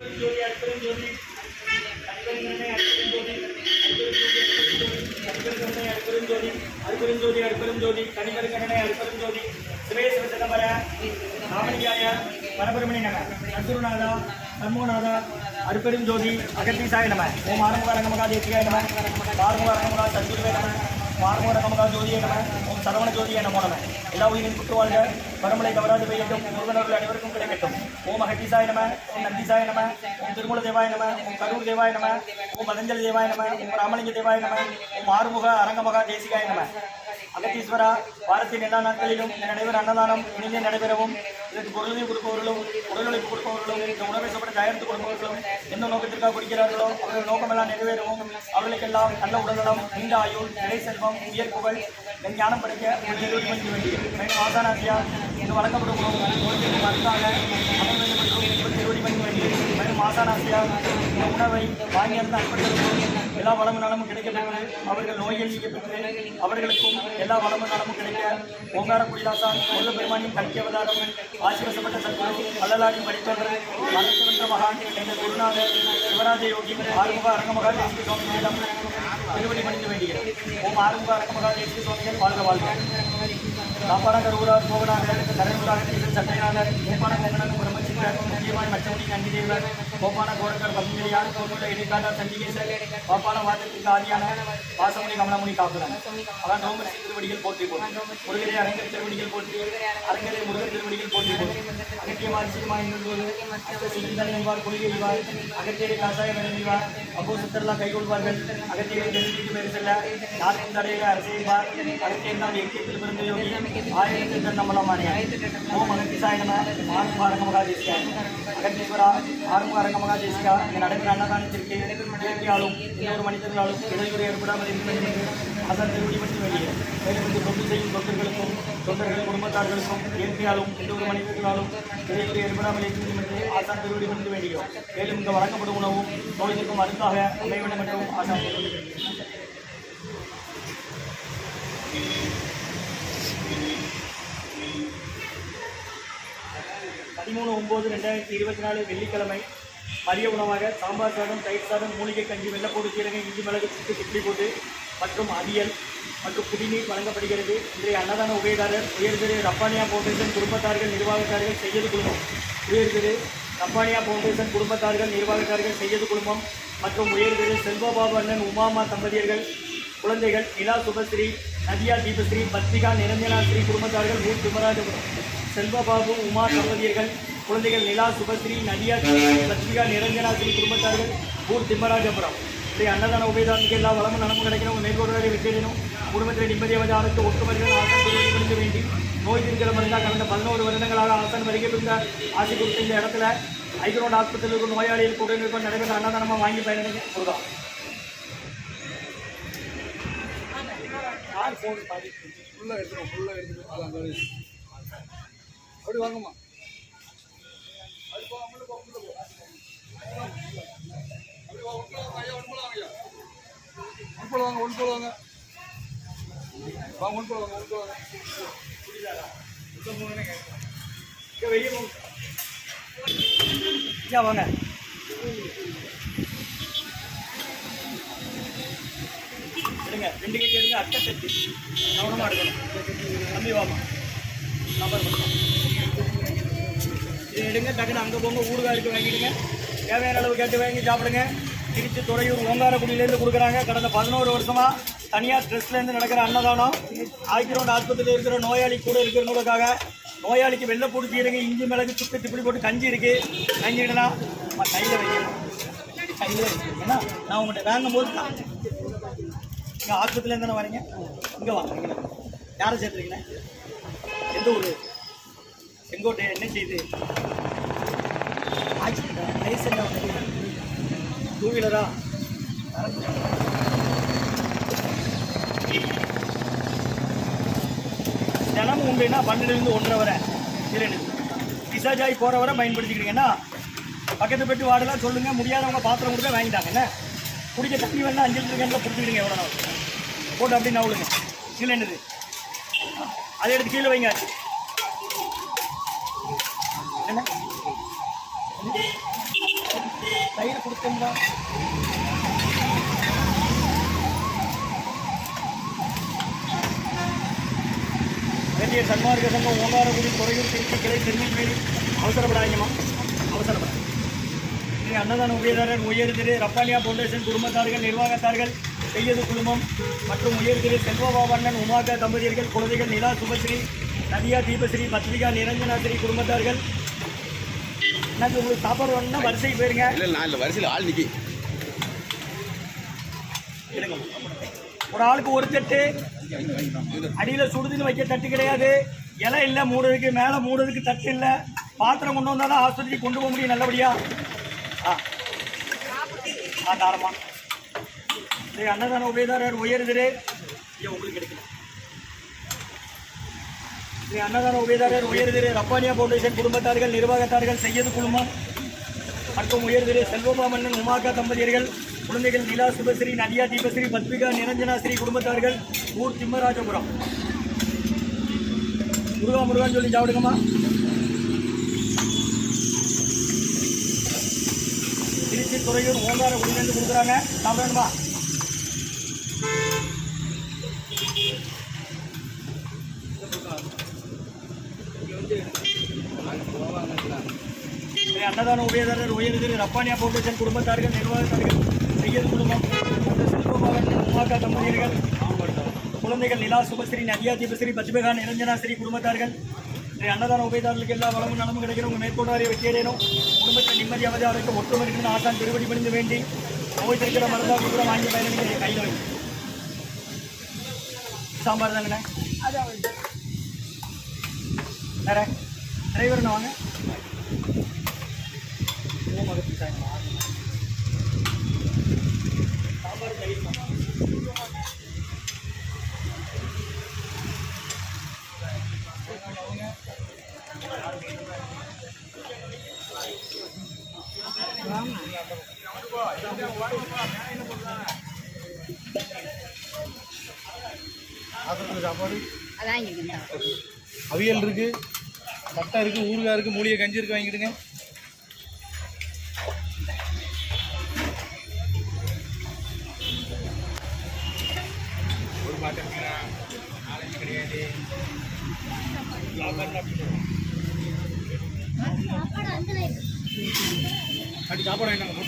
ஜோதி அற்புதம் ஜோதி அற்புதங்கரணை அற்புதம் ஜோதி அற்புதங்கரணை அற்புதம் ஜோதி அற்புதம் ஜோதி அற்புதம் ஜோதி கனிமருங்கரணை அற்புதம் ஜோதி சிவேஸ்வர சிதம்பர ராமலிங்காய பரபரமணி நம அசுரநாதா சண்முகநாதா அற்பெரும் ஜோதி அகத்தீசாய நம ஓம் ஆரம்ப ரங்கமகா தேசிகாய நம ஆரம்ப ரங்கமகா சத்குருவே நம ஆரம்ப ரங்கமகா ஜோதியே நம ஓம் சரவண ஜோதியே நமோ நம எல்லா உயிரின் குற்றுவாழ்க பரமலை தவறாது பெய்யட்டும் முருகனவர்கள் அனைவருக்கும் கிடைக்கட்டும் ஓம் அகத்தீசாய நம ஓம் நந்தீசாய நம ஓம் திருமூல தேவாய நம ஓம் கரூர் தேவாய நம ஓம் மதஞ்சலி தேவாய நம ஓம் ராமலிங்க தேவாய நம ஓம் ஆறுமுக அரங்கமகா தேசிகாய நம அகத்தீஸ்வரா வாரத்தின் எல்லா நாட்களிலும் நடைபெற அன்னதானம் இனிதே நடைபெறவும் இதற்கு பொருளையும் கொடுப்பவர்களும் உடலுழைப்பு கொடுப்பவர்களும் இந்த உணவை சாப்பிட தயாரித்து கொடுப்பவர்களும் எந்த நோக்கத்திற்காக குடிக்கிறார்களோ அவர்கள் நோக்கமெல்லாம் நிறைவேறவும் அவர்களுக்கெல்லாம் நல்ல உடல்நலம் நீண்ட ஆயுள் நிலை செல்வம் உயர் புகழ் ஞானம் படைக்க வேண்டிய மேலும் ஆசானாசியா இங்கு வழங்கப்படும் மருந்தாக அமர் வேண்டும் என்றும் திருவடி பண்ணி வேண்டிய மேலும் ஆசானாசியா இந்த உணவை வாங்கியிருந்த அன்பர்களுக்கும் எல்லா வளமும் நலமும் கிடைக்கப்பெற்று அவர்கள் நோயில் நீக்கப்பெற்று அவர்களுக்கும் எல்லா வளமும் நலமும் கிடைக்க ஓங்கார குடிலாசான் முருக பெருமானின் கல்கி அவதாரம் ஆசிவசப்பட்ட சத்குரு அல்லலாடி படித்தவர் மறைத்துவென்ற மகான் என்ற குருநாதர் சிவராஜ யோகி ஆறுமுக அரங்கமகா தேசிக சுவாமிகளிடம் திருவடி பணிந்து வேண்டுகிறேன் ஓம் ஆறுமுக அரங்கமகா தேசிக சுவாமிகள் வாழ்க வாழ்க காப்பான கருவூரார் மோகனாகர் நரேந்திராக சட்டைநாதர் கோப்பான கோகனன் பிரம்மசிங்கர் முக்கியமான மச்சமுடி நந்திதேவர் கோப்பான கோரக்கர் பத்மகிரியார் கோமுள்ள இடைக்காட்டார் சண்டிகேசர் பாப்பான வாதத்திற்கு ஆதியான வாசமுனி கமலமுனி காப்புடன் அவன் ரோமசி திருவடிகள் போற்றி போட்டு முருகரை அரங்கர் திருவடிகள் போற்றி அரங்கரை முருகர் திருவடிகள் போற்றி போட்டு அகத்தியமார் சிறுமா என்பது சிந்தனைவார் கொள்கைவார் அகத்தியரை காசாயம் இறங்குவார் அப்போ சித்தரெல்லாம் கைகொள்வார்கள் அகத்தியரை தெரிவித்து பேர் செல்ல நாட்டின் தடையில அரசியல்வார் அகத்தியர் தான் எக்கியத்தில் பிறந்த யோகி ஆயிரத்தி நம்மளமானே ஓம் அகத்திசாய நம ஆறுமுக அரங்கமகா தேசிகா அகத்தீஸ்வரா ஆறுமுக அரங்கமகா தேசிகா இந்த நடைபெற அன்னதானத்திற்கு இயற்கையாலும் இன்னொரு மனிதர்களாலும் இடையூறு ஏற்படாமல் இருக்க வேண்டும் என்று ஆசான் திருவடி பற்றி வேண்டுகிறேன் மேலும் இந்த தொண்டு செய்யும் தொண்டர்களுக்கும் தொண்டர்கள் குடும்பத்தார்களுக்கும் இயற்கையாலும் இன்னொரு மனிதர்களாலும் இடையூறு ஏற்படாமல் இருக்க வேண்டும் என்று ஆசான் திருவடி பற்றி வேண்டுகிறோம் மேலும் இங்கு வழங்கப்படும் உணவும் நோய்களுக்கும் மருந்தாக அமைய வேண்டும் என்றும் ஆசான் திருவடி வேண்டுகிறேன். 13/9/2024 வெள்ளிக்கிழமை மதிய உணவாக சாம்பார் சாதம் தயிர் சாதம் மூலிகை கஞ்சி வெள்ளப்பூடு சீரகம் இஞ்சி மிளகு சுட்டு இட்லி போட்டு மற்றும் அவியல் மற்றும் குடிநீர் வழங்கப்படுகிறது. இன்றைய அன்னதான உபயதாரர் உயர்திரு ரப்பானியா ஃபவுண்டேஷன் குடும்பத்தார்கள் நிர்வாகத்தார்கள் செய்யது குழுமம் உயர்திரு ரப்பானியா ஃபவுண்டேஷன் குடும்பத்தார்கள் நிர்வாகத்தார்கள் செய்யது குழுமம் மற்றும் உயர்திரு செல்வபாபு அண்ணன் உமாமா தம்பதியர்கள் குழந்தைகள் நிலா சுபஸ்ரீ நதியா தீபஸ்ரீ பத்ரிகா நிரஞ்சனா ஸ்ரீ குடும்பத்தார்கள் ஊர் திமராஜபுரம் செல்வபாபு உமா தம்பதியர்கள் குழந்தைகள் நிலா சுபஸ்ரீ நதியா பத்ரிகா நிரஞ்சனா ஸ்ரீ குடும்பத்தார்கள் ஊர் திம்மராஜபுரம் இதை அன்னதான உபயதாரத்துக்கு எல்லா வளமும் நலமும் கிடைக்கணும் மேற்கொள்வதை வெற்றிடணும் குடும்பத்தில் நிம்மதியாக அரசு ஒட்டுமர்கள் ஆசன் புரிந்து வேண்டி நோய் தீர்க்கிற மருந்தாக கடந்த 11 வருடங்களாக ஆசன் வருகை பெற்ற ஆசை கொடுத்த இந்த இடத்துல ஐக்ரோட் ஆஸ்பத்திரியில் இருக்கும் நோயாளிகள் கூட இருக்கும் நடைபெற்ற அன்னதானமாக வாங்கி பயணிங்க கொடுக்கலாம். யார் ஃபோன் பாதி ஃபுல்லாக எடுத்துடும் அப்படி வாங்கம்மா வாங்க ஒன்று போடுவாங்க வாங்க ஒன்று போடுவாங்க வெளியே போங்க வாங்க எடுங்க 2 கேஜி எடுங்க அட்டை தச்சு கவனமாக எடுக்கணும் தம்பி வாமா நம்பர் பண்ணுறோம் இது எடுங்க டக்குன்னு அங்கே போங்க ஊறுகாய்க்கு வாங்கிடுங்க தேவையான அளவு கேட்டு வாங்கி சாப்பிடுங்க. திருச்சி துறையூர் ஓங்காரக்குடியிலேருந்து கொடுக்குறாங்க. கடந்த 11 வருஷமாக தனியார் ட்ரெஸ்ட்லேருந்து நடக்கிற அன்னதானம் ஆய்க்கிறோண்ட் ஆஸ்பத்திரியில் இருக்கிற நோயாளி கூட இருக்கிறவங்களுக்காக நோயாளிக்கு வெள்ளைப்பூடு சீரகம் இஞ்சி மிளகு சுக்கு திப்பிடி போட்டு கஞ்சி இருக்குது. கஞ்சி இடலாம் கையில் வைக்கணும் கையில் ஏன்னா நான் உங்கள்கிட்ட வாங்கும் போது நீங்கள் ஆஸ்பத்திரிலேருந்து தானே வரீங்க இங்கே வாங்க யாரை சேர்த்துருக்கீங்க எந்த ஊர் செங்கோட்டை என்ன செய்யுது ஆக்சிடென்ட் வயசு என்ன 2 வீலரா தினமும் உண்டுன்னா 12லேருந்து 1:30 வரை சரி டிஸ்சார்ஜ் ஆகி போகிற வரை பயன்படுத்திக்கிறீங்கன்னா பக்கத்து பெட்டு வார்டெல்லாம் சொல்லுங்கள். முடியாதவங்க பாத்திரம் கொடுக்க வாங்கிட்டாங்க என்ன குடிக்க தண்ணி வேணா 5 லிட்டர் கேனில் பிடிச்சிக்கிடுங்க எவ்வளோ நாள் போட்டு அப்படின்னு நவுளுங்க கீழே என்னது அதை எடுத்து கீழே வைங்க என்ன கொடுத்தோம்டா. வேண்டிய சன்மார்க்க சங்கம் ஓங்காரகுடி துறையூர் திருச்சி கிளை திருநெல்வேலி. அவசரப்படாதீங்கம்மா, அவசரப்படாது. அன்னதான உபயதாரர் உயர் திரு ரப்பாலியா ஃபவுண்டேஷன் குடும்பத்தார்கள், நிர்வாகத்தார்கள், செய்யது குழுமம் மற்றும் உயர் திரு செல்வபாவண்ணன் உமாகா தம்பதியர்கள், குழந்தைகள் நிலா சுபஸ்ரீ, நதியா தீபஸ்ரீ, பத்ரிகா நிரஞ்சனாஸ்ரீ குடும்பத்தார்கள். எனக்கு உங்களுக்கு சாப்பாடு வேணும்னா வரிசை போயிருங்க. இல்லை வரிசையில் ஆள் நிற்கி ஒரு ஆளுக்கு ஒரு தட்டு. அடியில் சுடுதுன்னு வைக்க தட்டு கிடையாது. இலை இல்லை மூடுறதுக்கு, மேலே மூடுறதுக்கு தட்டு இல்லை. பாத்திரம் கொண்டு வந்தால் தான் ஆஸ்பத்திரிக்கு கொண்டு போக முடியும் நல்லபடியா. தாரமா அன்னதான உபயதாரர் உயர்திரு உங்களுக்கு கிடைக்கல. அன்னதான உபயதாரர் உயர்திரு ரப்பானியா ஃபவுண்டேஷன் குடும்பத்தார்கள், நிர்வாகத்தார்கள், செய்யது குழுமம் மற்றும் உயர்திரு செல்வபாமன்னன் உமாகா தம்பதியர்கள், குழந்தைகள் நிலா சுபஸ்ரீ, நதியா தீபஸ்ரீ, பத்மிகா நிரஞ்சனாஸ்ரீ குடும்பத்தார்கள், ஊர் திம்மராஜபுரம். முருகான்னு சொல்லி சாப்பிடுங்கம்மா. திருச்சி துறையூர் ஓங்கார குடிநீர் கொடுக்குறாங்க, சாப்பிடணுமா? அன்னதான உபயதாரர் உயர்திரு ரப்பானியா ஃபவுண்டேஷன் குடும்பத்தார்கள், நிர்வாகத்தார்கள், செய்யது குடும்பம், செல்வபாவன் உமாகா தம்பதியர்கள், குழந்தைகள் நிலா சுபஸ்ரீ, நதியா தீபஸ்ரீ, பத்மிகா நிரஞ்சனாஸ்ரீ குடும்பத்தார்கள். அன்னதான உபயதாரர்களுக்கு எல்லா வளமும் நலமும் கிடைக்கிற உங்கள் மேற்கொண்டாரிய வெற்றியடையணும். குடும்பத்தை நிம்மதியாவது அவருக்கு ஒற்றுமை இருக்குன்னு ஆசான் திருவடி பணிந்து வேண்டி நோய் இருக்கிற மருந்தா கொடுக்குற வாங்கி பயணிக்க கையில் வைங்க. சாம்பார் தாங்கண்ணே. வேற டிரைவர் வாங்க. சாம்பார் தயிர் சாப்பாடு அவியல் இருக்கு, தட்டை இருக்கு, ஊறுகாய் இருக்கு, மூலிகை கஞ்சி இருக்கு, வாங்கிடுங்க. ஒரு பாட்டு நாளைக்கு கிடையாது. சாப்பாடு வாங்கிட்டாங்க.